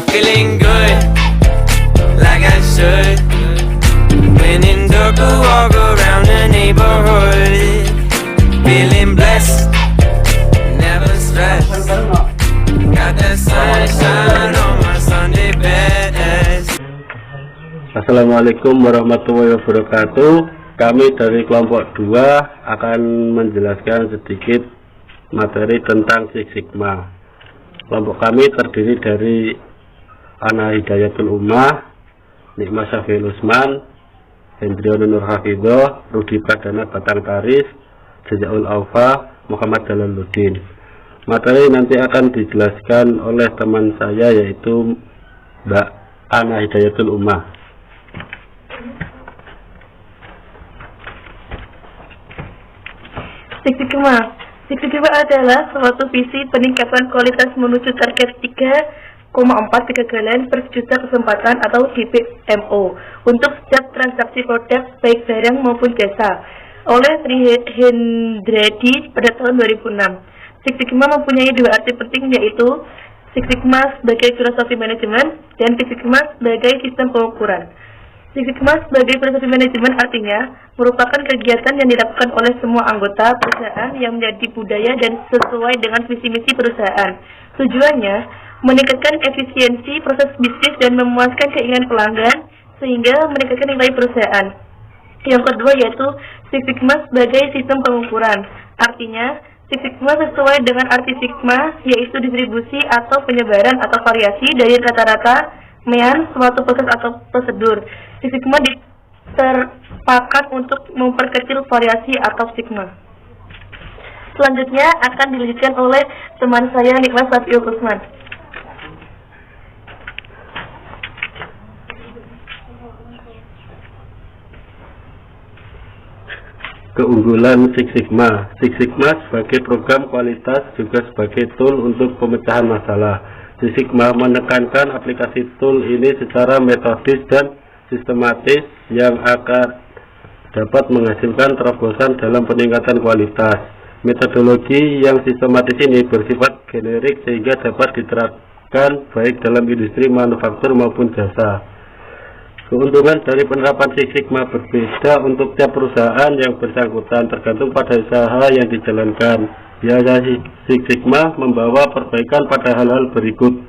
feeling good, like I should. When in dark, I walk around the neighborhood, feeling blessed, never stressed. Got that sunshine on my Sunday best. Assalamualaikum warahmatullahi wabarakatuh. Kami dari kelompok 2 akan menjelaskan sedikit materi tentang Six Sigma. Kelompok kami terdiri dari Ana Hidayatul Ummah, Nikma Syafil Usman, Hendriono Nur Hafidho, Rudi Pradana Batang Taris, Jazaul Aufa, Muhammad Jalaluddin. Materi nanti akan dijelaskan oleh teman saya, yaitu Mbak Ana Hidayatul Ummah. Six Sigma adalah suatu visi peningkatan kualitas menuju target 3,4 kegagalan per juta kesempatan atau DPMO untuk setiap transaksi produk baik barang maupun jasa oleh Hendradi pada tahun 2006. Six Sigma mempunyai 2 arti penting, yaitu Six Sigma sebagai filosofi manajemen dan Six Sigma sebagai sistem pengukuran. Six Sigma sebagai filosofi manajemen artinya merupakan kegiatan yang dilakukan oleh semua anggota perusahaan yang menjadi budaya dan sesuai dengan visi misi perusahaan. Tujuannya meningkatkan efisiensi proses bisnis dan memuaskan keinginan pelanggan sehingga meningkatkan nilai perusahaan. Yang kedua yaitu Six Sigma sebagai sistem pengukuran. Artinya Six Sigma sesuai dengan arti sigma, yaitu distribusi atau penyebaran atau variasi dari rata-rata mean suatu proses atau prosedur. Six Sigma terpakat untuk memperkecil variasi atau sigma. Selanjutnya akan dilanjutkan oleh teman saya, Nikma Syafil Usman. Keunggulan Six Sigma. Six Sigma sebagai program kualitas juga sebagai tool untuk pemecahan masalah. Six Sigma menekankan aplikasi tool ini secara metodis dan sistematis yang akan dapat menghasilkan terobosan dalam peningkatan kualitas. Metodologi yang sistematis ini bersifat generik sehingga dapat diterapkan baik dalam industri manufaktur maupun jasa. Keuntungan dari penerapan Six Sigma berbeda untuk tiap perusahaan yang bersangkutan, tergantung pada usaha yang dijalankan. Biasa Six Sigma membawa perbaikan pada hal-hal berikut: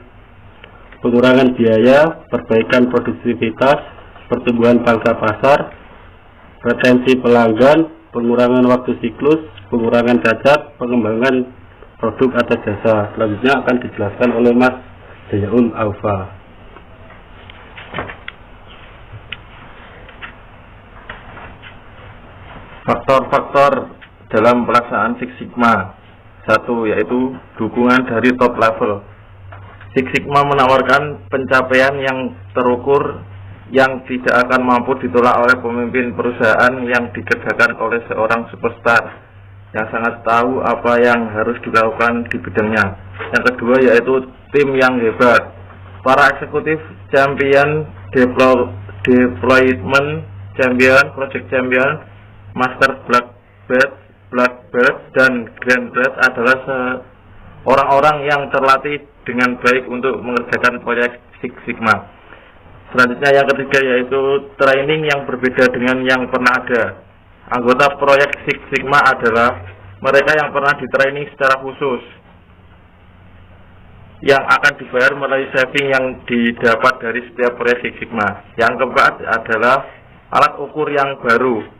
pengurangan biaya, perbaikan produktivitas, pertumbuhan pangsa pasar, retensi pelanggan, pengurangan waktu siklus, pengurangan cacat, pengembangan produk atau jasa. Selanjutnya akan dijelaskan oleh Mas Jazaul Aufa. Faktor-faktor dalam pelaksanaan Six Sigma. 1. Yaitu dukungan dari top level. Six Sigma menawarkan pencapaian yang terukur yang tidak akan mampu ditolak oleh pemimpin perusahaan yang dikerjakan oleh seorang superstar yang sangat tahu apa yang harus dilakukan di bidangnya. Yang kedua yaitu tim yang hebat. Para eksekutif champion, deployment champion, project champion, master black belt, dan grand belt adalah orang-orang yang terlatih dengan baik untuk mengerjakan proyek Six Sigma. Selanjutnya yang ketiga yaitu training yang berbeda dengan yang pernah ada. Anggota proyek Six Sigma adalah mereka yang pernah ditraining secara khusus, yang akan dibayar melalui saving yang didapat dari setiap proyek Six Sigma. Yang keempat adalah alat ukur yang baru.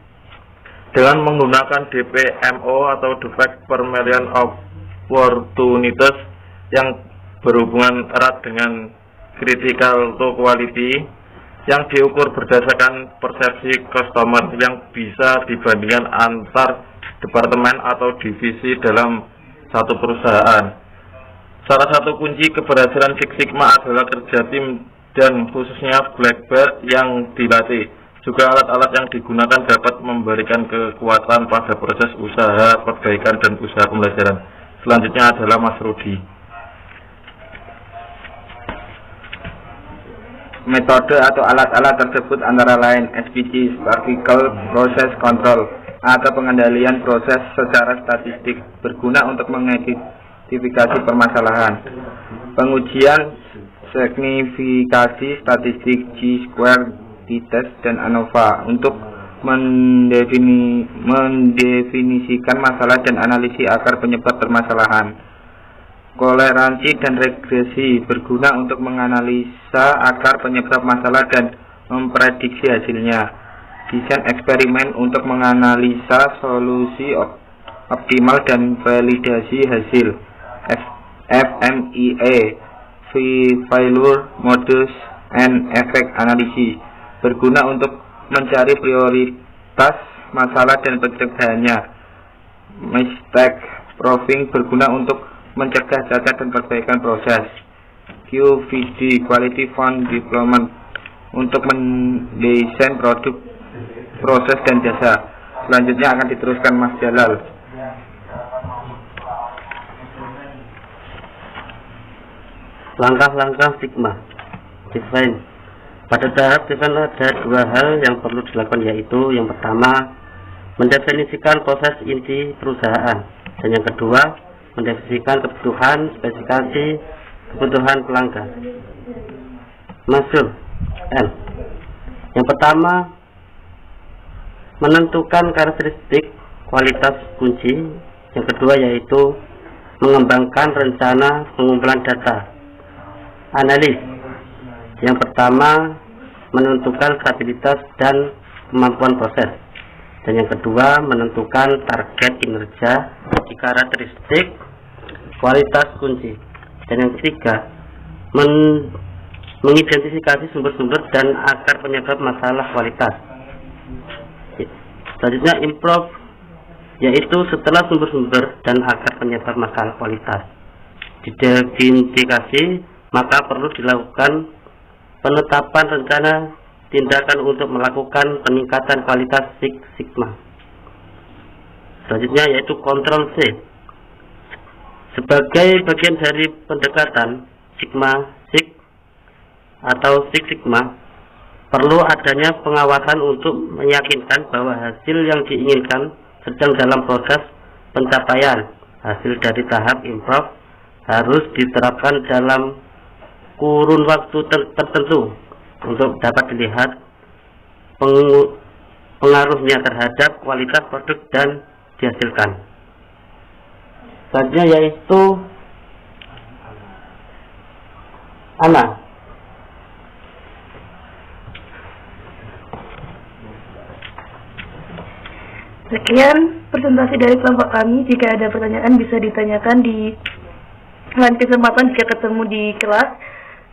Dengan menggunakan DPMO atau Defect per Million Opportunities yang berhubungan erat dengan Critical to Quality yang diukur berdasarkan persepsi customer yang bisa dibandingkan antar departemen atau divisi dalam satu perusahaan. Salah satu kunci keberhasilan Six Sigma adalah kerja tim dan khususnya black belt yang dilatih. Juga alat-alat yang digunakan dapat memberikan kekuatan pada proses usaha perbaikan dan usaha pembelajaran. Selanjutnya adalah Mas Rudi. Metode atau alat-alat tersebut antara lain SPG, Particle Process Control, atau pengendalian proses secara statistik, berguna untuk mengidentifikasi permasalahan. Pengujian signifikasi statistik Chi-square, t-test, dan ANOVA untuk mendefinisikan masalah dan analisis akar penyebab permasalahan. Toleransi dan regresi berguna untuk menganalisa akar penyebab masalah dan memprediksi hasilnya. Desain eksperimen untuk menganalisa solusi optimal dan validasi hasil. FMEA, Failure Modus and Effect Analysis, berguna untuk mencari prioritas masalah dan pencegahannya. Mistake Proofing berguna untuk mencegah cacat dan perbaikan proses. QVD, Quality Fund Development, untuk mendesain produk, proses, dan jasa. Selanjutnya akan diteruskan Mas Jalal. Langkah-langkah Sigma. Define. Pada tahap define ada dua hal yang perlu dilakukan, yaitu yang pertama mendefinisikan proses inti perusahaan, dan yang kedua mendefinisikan kebutuhan, spesifikasi kebutuhan pelanggan. Masuk N. Yang pertama menentukan karakteristik kualitas kunci, yang kedua yaitu mengembangkan rencana pengumpulan data. Analis. Yang pertama menentukan stabilitas dan kemampuan proses, dan yang kedua menentukan target kinerja di karakteristik kualitas kunci, dan yang ketiga mengidentifikasi sumber-sumber dan akar penyebab masalah kualitas. Selanjutnya improve, yaitu setelah sumber-sumber dan akar penyebab masalah kualitas diidentifikasi, maka perlu dilakukan penetapan rencana tindakan untuk melakukan peningkatan kualitas Six Sigma. Selanjutnya yaitu Control C. Sebagai bagian dari pendekatan Sigma Six atau Six Sigma, perlu adanya pengawasan untuk meyakinkan bahwa hasil yang diinginkan sedang dalam proses pencapaian. Hasil dari tahap improve harus diterapkan dalam kurun waktu tertentu untuk dapat dilihat pengaruhnya terhadap kualitas produk dan dihasilkan. Selanjutnya yaitu Ana. Sekian presentasi dari kelompok kami. Jika ada pertanyaan bisa ditanyakan di lain kesempatan jika ketemu di kelas.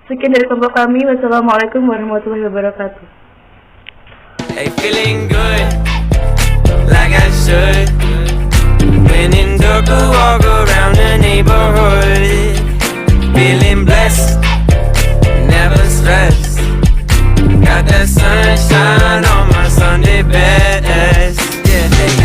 Sekian dari kelompok kami. Wassalamualaikum warahmatullahi wabarakatuh. Hey, feeling good, like I should. When in dark, walk around the neighborhood. Feeling blessed, never stressed. Got that sunshine on my Sunday best.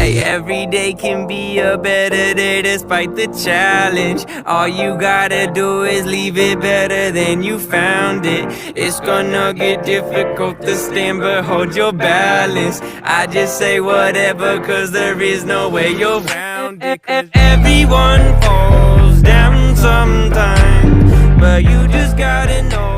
Hey, every day can be a better day despite the challenge. All you gotta do is leave it better than you found it. It's gonna get difficult to stand, but hold your balance. I just say whatever, cause there is no way you're around it. Everyone falls down sometime, but you just gotta know